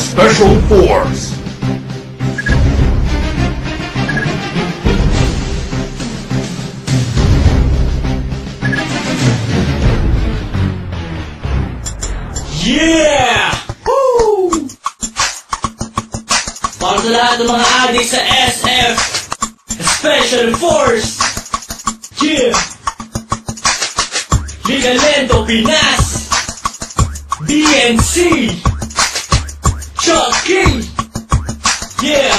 Special Force. Yeah! Woo! Para sa lahat ng mga adik sa SF Special Force. Yeah! Liga Lento Pinas, BNC, Chucky, yeah,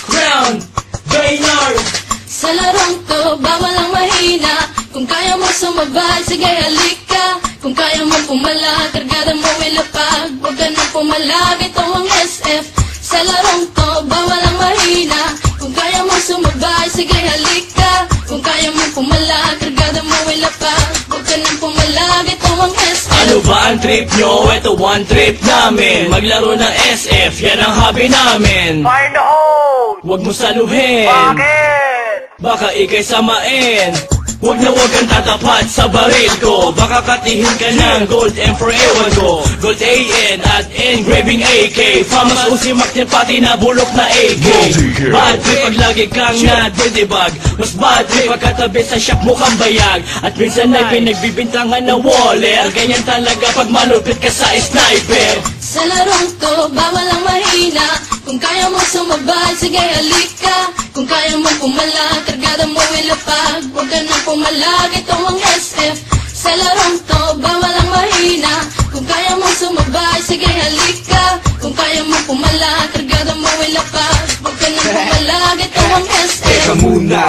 Crown, Baynard. Sa larong to, bawal ang mahina. Kung kaya mo sumabay, sige halika. Kung kaya mo pumalag, kargada mo ilapag. Huwag ka nang pumalag, ito ang SF. Sa larong to, bawal ang mahina. Kung kaya mo sumabay, sige halika. Kung kaya mo pumalag, kargada mo ilapag. Huwag ka nang pumalag, ito ang SF. Ano ba ang trip nyo? Ito one trip namin. Maglaro ng SF, yan ang hobby namin. Find the hole! Huwag mo saluhin, Bakit? baka ikay samain. Huwag na huwag kang tatapat sa baril ko. Baka katihin ka ng gold M for ewan ko. Gold AN at engraving AK. Famas usimak niya pati na bulok na AK. Bad trip pag lagi kang nadidibag. Mas bad trip pagkatabi sa shop mo kang bayag. At minsan ay pinagbibintangan na waller. Ganyan talaga pag malupit ka sa sniper. Sa larong to, bawal ang mahina. Kung kaya mo sumabay, sige halika. Kung kaya mo pumalag, kargada mo ilapag. Huwag ka nang pumalag, ito ang SF. Sa larong to, bawal ang mahina. Kung kaya mo sumabay, sige halika. Kung kaya mo pumalag, kargada mo ilapag. Huwag ka nang pumalag, ito ang SF. Teka muna,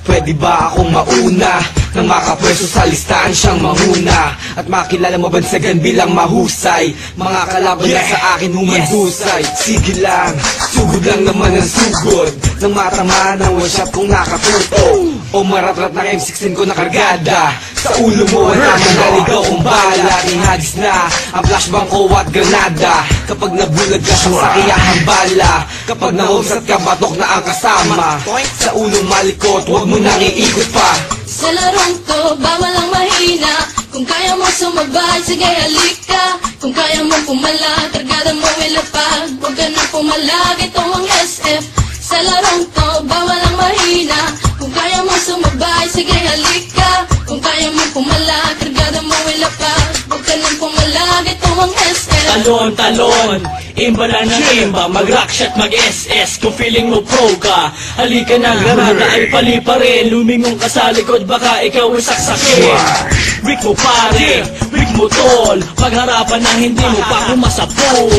pwede ba akong mauna? Nang makapwesto sa listahan siyang manguna. At makilala mabansagan bilang mahusay. Mga kalaban na sa akin humandusay. Sige lang, sugod lang naman ang sugod. Nang matamaan ang one shot kong nakatuto. O maratrat ng M16 ko na kargada. Sa ulo mo wala nang naligaw kong bala. Ihagis na ang flashbang ko at granada. Kapag nabulag ka sa sakiyahang bala. Kapag nahusat ka batok na ang kasama. Sa ulong malikot, huwag mo nang iikot pa. Sa larong to, bawal ang mahina. Kung kaya mo sumabay, sige halika. Kung kaya mo pumalag, kargada mo ilapag. Huwag ka nang pumalag, ito ang SF. Sa larong to, bawal ang mahina. Kung kaya mo sumabay, sige halika. Kung kaya mo pumalag, kargada mo ilapag. Huwag ka nang pumalag, ito ang SF. Talon, talon, imbala ng imba. Mag-rock shot, mag-SS. Kung feeling mo pro ka, halika na, granada ay pali pa rin. Lumingong ka sa likod, baka ikaw ay saksakin. Weak mo pare, weak mo tol. Pagharapan na hindi mo pa kumasapol.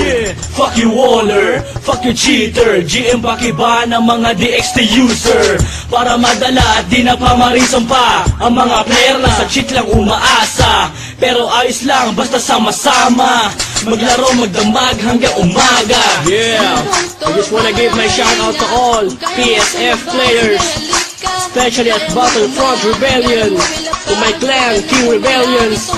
Fuck you Waller, fuck you cheater. GM pakiba ng mga DXT user. Para madala at di na pamarisan pa. Ang mga player na sa cheat lang umaasa. Pero ayos lang, basta sama-sama. Maglaro, magdamag hanggang umaga. Yeah, I just wanna give my shout out to all PSF players, especially at Battlefront Rebellion, to my clan, King Rebellions,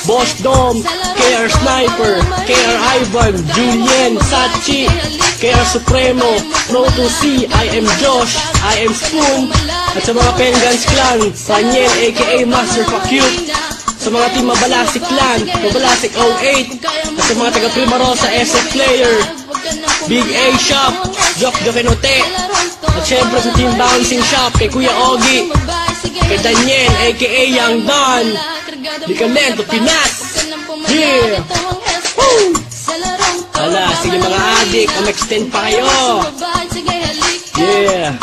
Boss Dom, KR Sniper, KR Ivan, Julian, Sachi, KR Supremo, Pro 2C, I am Josh, I am Spoon, at sa mga Pengans Clan, Daniel aka Master Fakute, sa mga team Mabalasik Clan, Mabalasik 08, at sa mga taga Primarosa SF Player, Big A Shop, Jock Jokenote, at syempre sa team Bouncing Shop, kay Kuya Ogie, kay Daniel aka Young Don, Liga Lento Pinas. Yeah! Woo! Ala, sige mga adik, extend pa kayo. Yeah!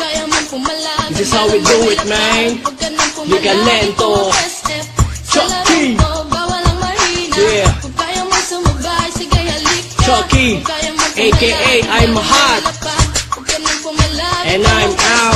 This is how we do it, man. Liga Lento. Chucky! Yeah! Chucky, aka I'm hot, and I'm out.